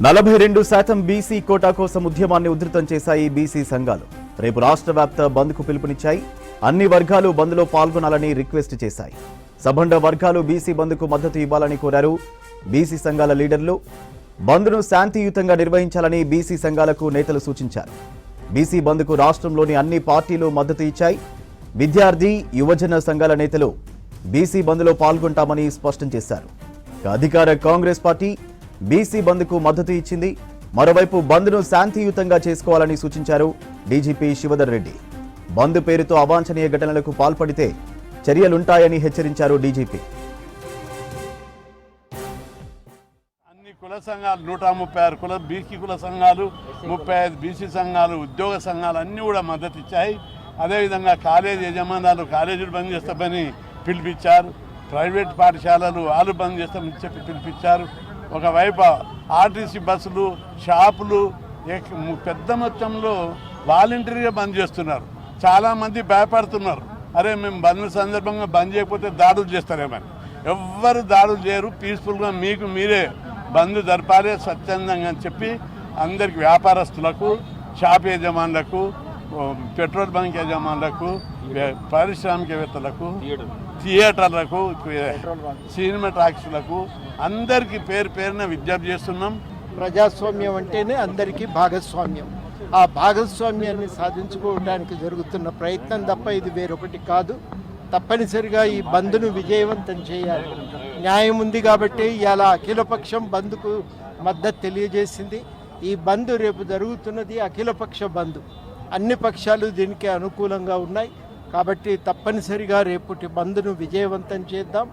42% BC quota కోసం ఉద్యమాన్ని ఉధృతం చేశాయి బీసీ సంఘాలు. రేపు రాష్ట్ర వ్యాప్త బంద్కు పిలుపునిచ్చాయి. అన్ని వర్గాలు బంద్లో పాల్గొనాలని రిక్వెస్ట్ చేశాయి. సబండ వర్గాలు బీసీ బంద్కు మద్దతు ఇవ్వాలని కోరారు. బీసీ సంఘాల లీడర్లు బంద్ను శాంతియుతంగా నిర్వహించాలని బీసీ సంఘాలకు నేతలు సూచించారు. బీసీ బంద్కు రాష్ట్రంలోని అన్ని పార్టీలు మద్దతు ఇచ్చాయి. విద్యార్థి యువజన సంఘాల నేతలు బీసీ బంద్లో పాల్గొంటామని స్పష్టం చేశారు. అధికార కాంగ్రెస్ పార్టీ బీసీ బంద్కు మద్దతు ఇచ్చింది. మరోవైపు బంద్ను శాంతియుతంగా చేసుకోవాలని సూచించారు డీజీపీ శివధర్ రెడ్డి. బంద్ పేరుతో అవాంఛనీయ ఘటనలకు పాల్పడితే చర్యలుంటాయని హెచ్చరించారు డీజీపీ. అన్ని కుల సంఘాలు 136 బీసీ కుల సంఘాలు, 35 బీసీ సంఘాలు, ఉద్యోగ సంఘాలు అన్నీ కూడా మద్దతు ఇచ్చాయి. అదేవిధంగా కాలేజీ యజమానులు కాలేజీలు బంద్ చేస్తామని పిలిపించారు. ప్రైవేట్ పాఠశాలలు వాళ్ళు బంద్ చేస్తామని చెప్పి పిలిపించారు. ఒకవైపు ఆర్టీసీ బస్సులు, షాపులు పెద్ద మొత్తంలో వాలంటరీగా బంద్ చేస్తున్నారు. చాలామంది భయపడుతున్నారు, అరే మేము బంద్ సందర్భంగా బంద్ చేయకపోతే దాడులు చేస్తారేమని. ఎవ్వరు దాడులు చేయరు, పీస్ఫుల్గా మీకు మీరే బంద్ జరపాలి స్వచ్ఛందంగా అని చెప్పి అందరికి వ్యాపారస్తులకు, షాప్ యజమానులకు, పెట్రోల్ బంక్ యజమానులకు, పారిశ్రామికవేత్తలకు, థియేటర్లకు, సినిమా టాకీస్లకు అందరికీ పేరున విజ్ఞప్తి చేస్తున్నాం. ప్రజాస్వామ్యం అంటేనే అందరికీ భాగస్వామ్యం. ఆ భాగస్వామ్యాన్ని సాధించుకోవడానికి జరుగుతున్న ప్రయత్నం తప్ప ఇది వేరొకటి కాదు. తప్పనిసరిగా ఈ బంద్ను విజయవంతం చేయాలి. న్యాయం ఉంది కాబట్టి ఇలా అఖిలపక్షం బంద్కు మద్దతు తెలియజేసింది. ఈ బంద్ రేపు జరుగుతున్నది అఖిలపక్ష బంద్. అన్ని పక్షాలు దీనికి అనుకూలంగా ఉన్నాయి కాబట్టి తప్పనిసరిగా రేపటి బంద్ను విజయవంతం చేద్దాం.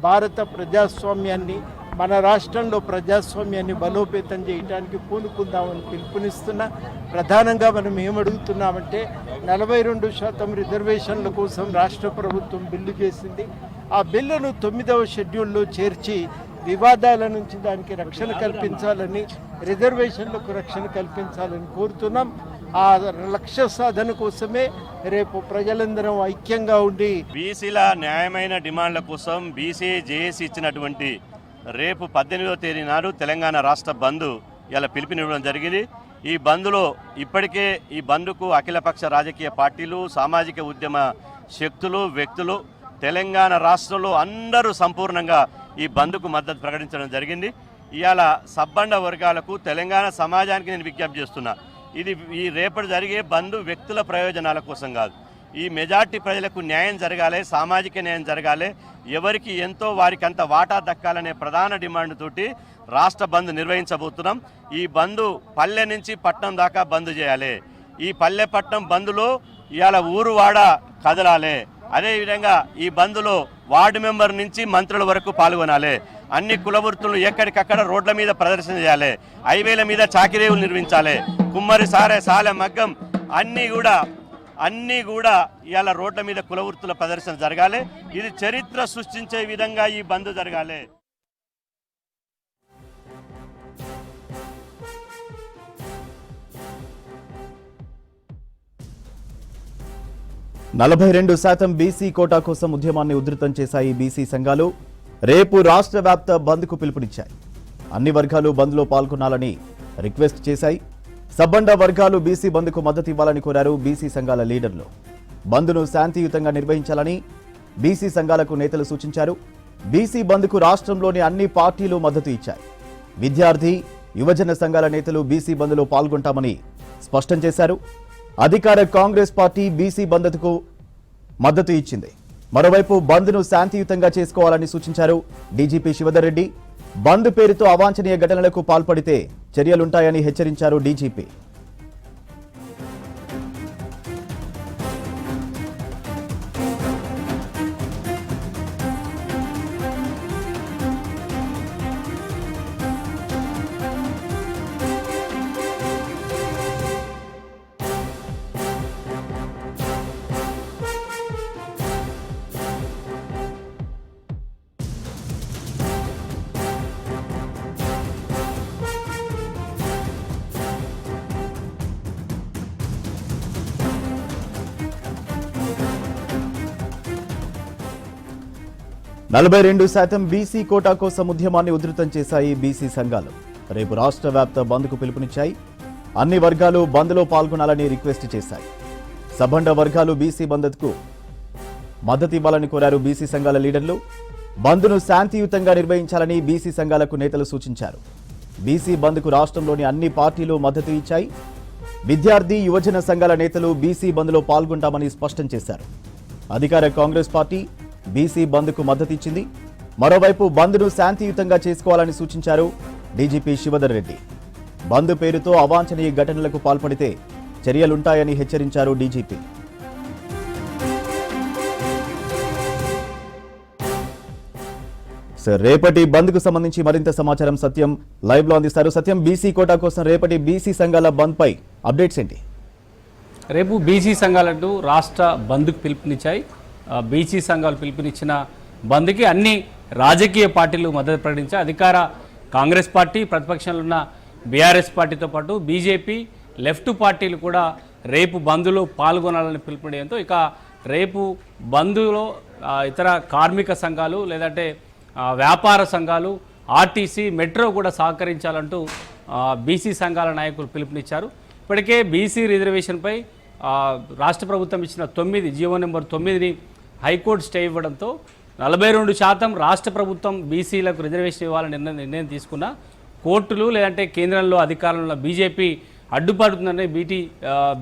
భారత ప్రజాస్వామ్యాన్ని, మన రాష్ట్రంలో ప్రజాస్వామ్యాన్ని బలోపేతం చేయడానికి పూనుకుందామని పిలుపునిస్తున్నా. ప్రధానంగా మనం ఏమడుగుతున్నామంటే 42% రిజర్వేషన్ల కోసం రాష్ట్ర ప్రభుత్వం బిల్లు చేసింది. ఆ బిల్లును 9వ షెడ్యూల్లో చేర్చి వివాదాల నుంచి దానికి రక్షణ కల్పించాలని, రిజర్వేషన్లకు రక్షణ కల్పించాలని కోరుతున్నాం. ఆ లక్ష్య సాధన కోసమే రేపు ప్రజలందరం ఐక్యంగా ఉండి బీసీల న్యాయమైన డిమాండ్ల కోసం బీసీ జేఏసీ ఇచ్చినటువంటి రేపు 18వ తేదీ నాడు తెలంగాణ రాష్ట్ర బంద్ ఇలా పిలుపునివ్వడం జరిగింది. ఈ బంద్లో ఇప్పటికే ఈ బంద్కు అఖిలపక్ష రాజకీయ పార్టీలు, సామాజిక ఉద్యమ శక్తులు, వ్యక్తులు తెలంగాణ రాష్ట్రంలో అందరూ సంపూర్ణంగా ఈ బంద్కు మద్దతు ప్రకటించడం జరిగింది. ఇవాళ సబ్బండ వర్గాలకు, తెలంగాణ సమాజానికి నేను విజ్ఞప్తి చేస్తున్నా, ఇది ఈ రేపటి జరిగే బంద్ వ్యక్తుల ప్రయోజనాల కోసం కాదు. ఈ మెజార్టీ ప్రజలకు న్యాయం జరగాలి, సామాజిక న్యాయం జరగాలి, ఎవరికి ఎంతో వారికి అంత వాటా దక్కాలనే ప్రధాన డిమాండ్ తోటి రాష్ట్ర బంద్ నిర్వహించబోతున్నాం. ఈ బంద్ పల్లె నుంచి పట్టణం దాకా బంద్ చేయాలి. ఈ పల్లె పట్టణం బంద్లో ఇవాళ ఊరు వాడ కదలాలి. అదేవిధంగా ఈ బంద్లో వార్డు మెంబర్ నుంచి మంత్రుల వరకు పాల్గొనాలి. అన్ని కులవృత్తులు ఎక్కడికక్కడ రోడ్ల మీద ప్రదర్శన చేయాలి. హైవేల మీద చాకిరేవులు నిర్మించాలి. కుమ్మరి, సాలె, మగ్గం అన్నీ కూడా ఇవాళ రోడ్ల మీద కులవృత్తుల ప్రదర్శన జరగాలి. ఇది చరిత్ర సృష్టించే విధంగా ఈ బంద్ జరగాలి. బీసీ కోటా కోసం ఉద్యమాన్ని ఉధృతం చేశాయి బీసీ సంఘాలు. రేపు రాష్ట్ర వ్యాప్త బంద్కు పిలుపునిచ్చాయి. అన్ని వర్గాలు బంద్లో పాల్గొనాలని రిక్వెస్ట్ చేశాయి. సబ్బండ వర్గాలు బీసీ బంద్కు మద్దతు ఇవ్వాలని కోరారు బీసీ సంఘాల లీడర్లు. బంద్ను శాంతియుతంగా నిర్వహించాలని బీసీ సంఘాలకు నేతలు సూచించారు. బీసీ బంద్కు రాష్ట్రంలోని అన్ని పార్టీలు మద్దతు ఇచ్చాయి. విద్యార్థి యువజన సంఘాల నేతలు బీసీ బంద్లో పాల్గొంటామని స్పష్టం చేశారు. అధికార కాంగ్రెస్ పార్టీ బీసీ బంద్కు మద్దతు ఇచ్చింది. మరోవైపు బంద్ను శాంతియుతంగా చేసుకోవాలని సూచించారు డీజీపీ శివధర్ రెడ్డి. బంద్ పేరుతో అవాంఛనీయ ఘటనలకు పాల్పడితే చర్యలుంటాయని హెచ్చరించారు డీజీపీ. బీసీ కోటా కోసం ఉద్యమాన్ని ఉధృతం చేశాయి బీసీ సంఘాలు. రేపు రాష్ట్ర వ్యాప్త బంద్కు పిలుపునిచ్చాయి. అన్ని వర్గాలు బంద్లో పాల్గొనాలని రిక్వెస్ట్ చేశాయి. సబండ వర్గాలు బీసీ బంద్కు మద్దతు ఇవ్వాలని కోరారు బీసీ సంఘాల లీడర్లు. బంద్ను శాంతియుతంగా నిర్వహించాలని బీసీ సంఘాలకు నేతలు సూచించారు. బీసీ బంద్కు రాష్ట్రంలోని అన్ని పార్టీలు మద్దతు ఇచ్చాయి. విద్యార్థి యువజన సంఘాల నేతలు బీసీ బంద్లో పాల్గొంటామని స్పష్టం చేశారు. అధికార కాంగ్రెస్ పార్టీ బీసీ బంద్కు మద్దతిచ్చింది. మరోవైపు బంద్ను శాంతియుతంగా చేసుకోవాలని సూచించారు డీజీపీ శివధర్ రెడ్డి. బంద్ పేరుతో అవాంఛనీయ ఘటనలకు పాల్పడితే చర్యలుంటాయని హెచ్చరించారు డీజీపీ. సార్, రేపటి బంద్కు సంబంధించి మరింత సమాచారం సత్యం లైవ్ లో అందిస్తారు. సత్యం, బీసీ కోటా కోసం రేపటి బీసీ సంఘాల బంద్ పై అప్డేట్స్ ఏంటి? రేపు బీసీ సంఘాలంటూ రాష్ట్ర బంద్కు పిలుపునిచ్చాయి. బీసీ సంఘాలు పిలుపునిచ్చిన బంద్కి అన్ని రాజకీయ పార్టీలు మద్దతు ప్రకటించాయి. అధికార కాంగ్రెస్ పార్టీ, ప్రతిపక్షంలో ఉన్న బీఆర్ఎస్ పార్టీతో పాటు బీజేపీ, లెఫ్ట్ పార్టీలు కూడా రేపు బంద్లో పాల్గొనాలని పిలుపునియడంతో ఇక రేపు బంద్లో ఇతర కార్మిక సంఘాలు లేదంటే వ్యాపార సంఘాలు, ఆర్టీసీ, మెట్రో కూడా సహకరించాలంటూ బీసీ సంఘాల నాయకులు పిలుపునిచ్చారు. ఇప్పటికే బీసీ రిజర్వేషన్పై రాష్ట్ర ప్రభుత్వం ఇచ్చిన 9 జీవో నెంబర్ 9ని హైకోర్టు స్టే ఇవ్వడంతో 42% రాష్ట్ర ప్రభుత్వం బీసీలకు రిజర్వేషన్ ఇవ్వాలని నిర్ణయం తీసుకున్న కోర్టులు లేదంటే కేంద్రంలో అధికారంలో బీజేపీ అడ్డుపడుతుందని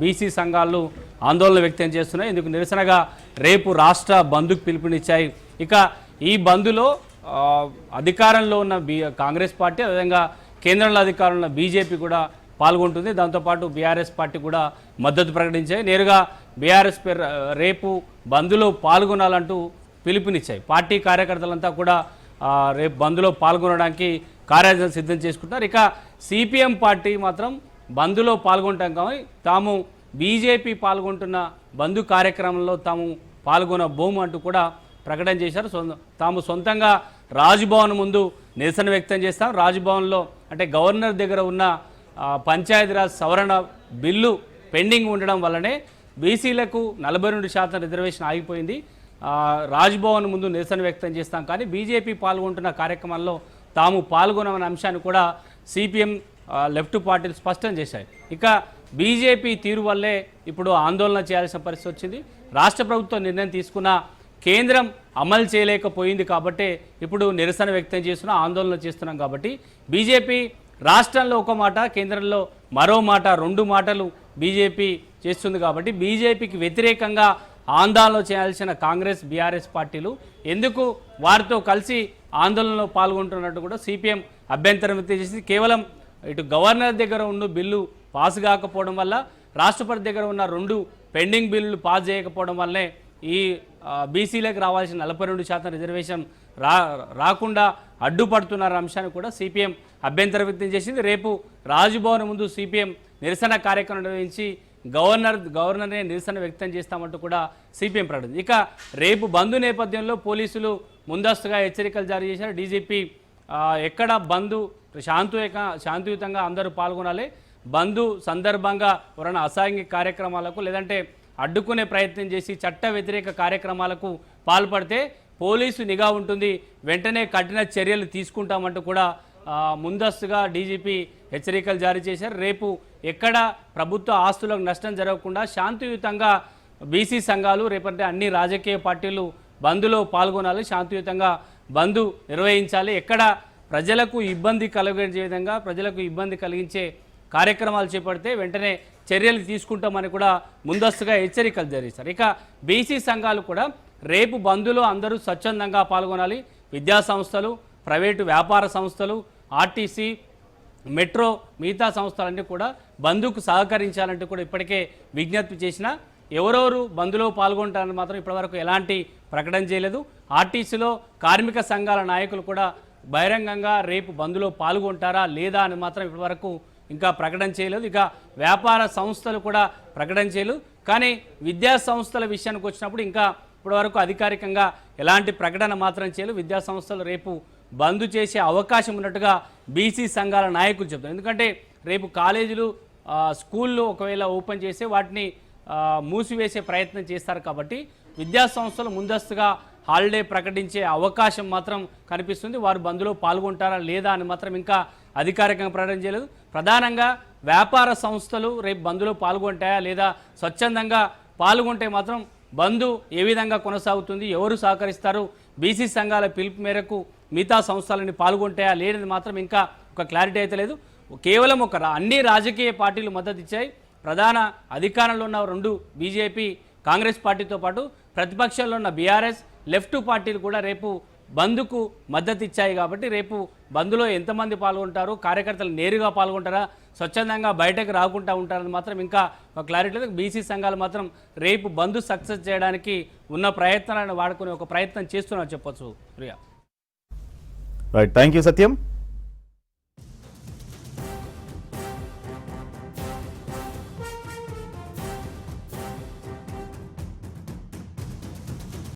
బీసీ సంఘాలు ఆందోళన వ్యక్తం చేస్తున్నాయి. ఇందుకు నిరసనగా రేపు రాష్ట్ర బంద్కు పిలుపునిచ్చాయి. ఇక ఈ బంద్లో అధికారంలో ఉన్న కాంగ్రెస్ పార్టీ, అదేవిధంగా కేంద్రంలో అధికారంలో ఉన్న బీజేపీ కూడా పాల్గొంటుంది. దాంతోపాటు బీఆర్ఎస్ పార్టీ కూడా మద్దతు ప్రకటించాయి. నేరుగా బీఆర్ఎస్ రేపు బంద్లో పాల్గొనాలంటూ పిలుపునిచ్చాయి. పార్టీ కార్యకర్తలంతా కూడా రేపు బంద్లో పాల్గొనడానికి కార్యాచరణ సిద్ధం చేసుకుంటున్నారు. ఇక సిపిఎం పార్టీ మాత్రం బంద్లో పాల్గొంటాం కానీ తాము బీజేపీ పాల్గొంటున్న బంద్ కార్యక్రమంలో తాము పాల్గొనబోము అంటూ కూడా ప్రకటన చేశారు. తాము సొంతంగా రాజ్భవన్ ముందు నిరసన వ్యక్తం చేస్తాం. రాజ్భవన్లో అంటే గవర్నర్ దగ్గర ఉన్న పంచాయతీరాజ్ సవరణ బిల్లు పెండింగ్ ఉండడం వల్లనే బీసీలకు 42% రిజర్వేషన్ ఆగిపోయింది. రాజ్భవన్ ముందు నిరసన వ్యక్తం చేస్తాం కానీ బీజేపీ పాల్గొంటున్న కార్యక్రమంలో తాము పాల్గొనమనే అంశాన్ని కూడా సిపిఎం, లెఫ్ట్ పార్టీలు స్పష్టం చేశాయి. ఇక బీజేపీ తీరు వల్లే ఇప్పుడు ఆందోళన చేయాల్సిన పరిస్థితి వచ్చింది. రాష్ట్ర ప్రభుత్వం నిర్ణయం తీసుకున్న కేంద్రం అమలు చేయలేకపోయింది కాబట్టి ఇప్పుడు నిరసన వ్యక్తం చేస్తున్నాం, ఆందోళన చేస్తున్నాం. కాబట్టి బీజేపీ రాష్ట్రంలో ఒక మాట, కేంద్రంలో మరో మాట, 2 మాటలు బీజేపీ చేస్తుంది. కాబట్టి బీజేపీకి వ్యతిరేకంగా ఆందోళన చేయాల్సిన కాంగ్రెస్, బీఆర్ఎస్ పార్టీలు ఎందుకు వారితో కలిసి ఆందోళనలో పాల్గొంటున్నట్టు కూడా సిపిఎం అభ్యంతరం వ్యక్తం చేసింది. కేవలం ఇటు గవర్నర్ దగ్గర ఉన్న బిల్లు పాస్ కాకపోవడం వల్ల, రాష్ట్రపతి దగ్గర ఉన్న 2 పెండింగ్ బిల్లులు పాస్ చేయకపోవడం వల్లే ఈ బీసీలకు రావాల్సిన 42% రిజర్వేషన్ రాకుండా అడ్డుపడుతున్న అంశాన్ని కూడా సిపిఎం అభ్యంతరం వ్యక్తం చేసింది. రేపు రాజ్భవన్ ముందు సిపిఎం నిరసన కార్యక్రమం నిర్వహించి గవర్నర్నే నిరసన వ్యక్తం చేస్తామంటూ కూడా సిపిఎం ప్రకటించింది. ఇక రేపు బంద్ నేపథ్యంలో పోలీసులు ముందస్తుగా హెచ్చరికలు జారీ చేశారు. డీజీపీ ఎక్కడ బంద్ శాంతియుతంగా అందరూ పాల్గొనాలి, బంద్ సందర్భంగా ఎవరైనా అసాంఘిక కార్యక్రమాలకు లేదంటే అడ్డుకునే ప్రయత్నం చేసి చట్ట వ్యతిరేక కార్యక్రమాలకు పాల్పడితే పోలీసు నిఘా ఉంటుంది, వెంటనే కఠిన చర్యలు తీసుకుంటామంటూ కూడా ముందస్తుగా డీజీపీ హెచ్చరికలు జారీ చేశారు. రేపు ఎక్కడ ప్రభుత్వ ఆస్తులకు నష్టం జరగకుండా శాంతియుతంగా బీసీ సంఘాలు రేపటి అన్ని రాజకీయ పార్టీలు బంద్లో పాల్గొనాలి, శాంతియుతంగా బంద్ నిర్వహించాలి. ఎక్కడ ప్రజలకు ఇబ్బంది కలిగించే విధంగా ప్రజలకు ఇబ్బంది కలిగించే కార్యక్రమాలు చేపడితే వెంటనే చర్యలు తీసుకుంటామని కూడా ముందస్తుగా హెచ్చరికలు జారీ చేశారు. ఇక బీసీ సంఘాలు కూడా రేపు బంద్లో అందరూ స్వచ్ఛందంగా పాల్గొనాలి. విద్యా సంస్థలు, ప్రైవేటు వ్యాపార సంస్థలు, ఆర్టీసీ, మెట్రో, మిగతా సంస్థలన్నీ కూడా బంద్కు సహకరించాలంటూ కూడా ఇప్పటికే విజ్ఞప్తి చేసిన ఎవరెవరు బంద్లో పాల్గొంటారని మాత్రం ఇప్పటివరకు ఎలాంటి ప్రకటన చేయలేదు. ఆర్టీసీలో కార్మిక సంఘాల నాయకులు కూడా బహిరంగంగా రేపు బంద్లో పాల్గొంటారా లేదా అని మాత్రం ఇప్పటివరకు ఇంకా ప్రకటన చేయలేదు. ఇక వ్యాపార సంస్థలు కూడా ప్రకటన చేయలేదు. కానీ విద్యా సంస్థల విషయానికి వచ్చినప్పుడు ఇంకా ఇప్పటివరకు అధికారికంగా ఎలాంటి ప్రకటన మాత్రం చేయలేదు. విద్యా సంస్థలు రేపు బంద్ చేసే అవకాశం ఉన్నట్టుగా బీసీ సంఘాల నాయకులు చెప్తారు. ఎందుకంటే రేపు కాలేజీలు, స్కూళ్ళు ఒకవేళ ఓపెన్ చేస్తే వాటిని మూసివేసే ప్రయత్నం చేస్తారు. కాబట్టి విద్యా సంస్థలు ముందస్తుగా హాలిడే ప్రకటించే అవకాశం మాత్రం కనిపిస్తుంది. వారు బంద్లో పాల్గొంటారా లేదా అని మాత్రం ఇంకా అధికారికంగా ప్రకటన చేయలేదు. ప్రధానంగా వ్యాపార సంస్థలు రేపు బంద్లో పాల్గొంటాయా లేదా స్వచ్ఛందంగా పాల్గొంటే మాత్రం బంద్ ఏ విధంగా కొనసాగుతుంది, ఎవరు సహకరిస్తారు, బీసీ సంఘాల పిలుపు మేరకు మిగతా సంస్థలని పాల్గొంటాయా లేనిది మాత్రం ఇంకా ఒక క్లారిటీ అయితే లేదు. కేవలం అన్ని రాజకీయ పార్టీలు మద్దతు ఇచ్చాయి. ప్రధాన అధికారంలో ఉన్న రెండు బీజేపీ కాంగ్రెస్ పార్టీతో పాటు ప్రతిపక్షంలో ఉన్న బీఆర్ఎస్ లెఫ్ట్ పార్టీలు కూడా రేపు బంద్కు మద్దతు ఇచ్చాయి. కాబట్టి రేపు బంద్లో ఎంతమంది పాల్గొంటారు, కార్యకర్తలు నేరుగా పాల్గొంటారా, స్వచ్ఛందంగా బయటకు రాకుండా ఉంటారని మాత్రం ఇంకా ఒక క్లారిటీ లేదు. బీసీ సంఘాలు మాత్రం రేపు బంద్ సక్సెస్ చేయడానికి ఉన్న ప్రయత్నాలను వాడుకునే ఒక ప్రయత్నం చేస్తున్నారు చెప్పొచ్చు. Priya, right, thank you Satyam.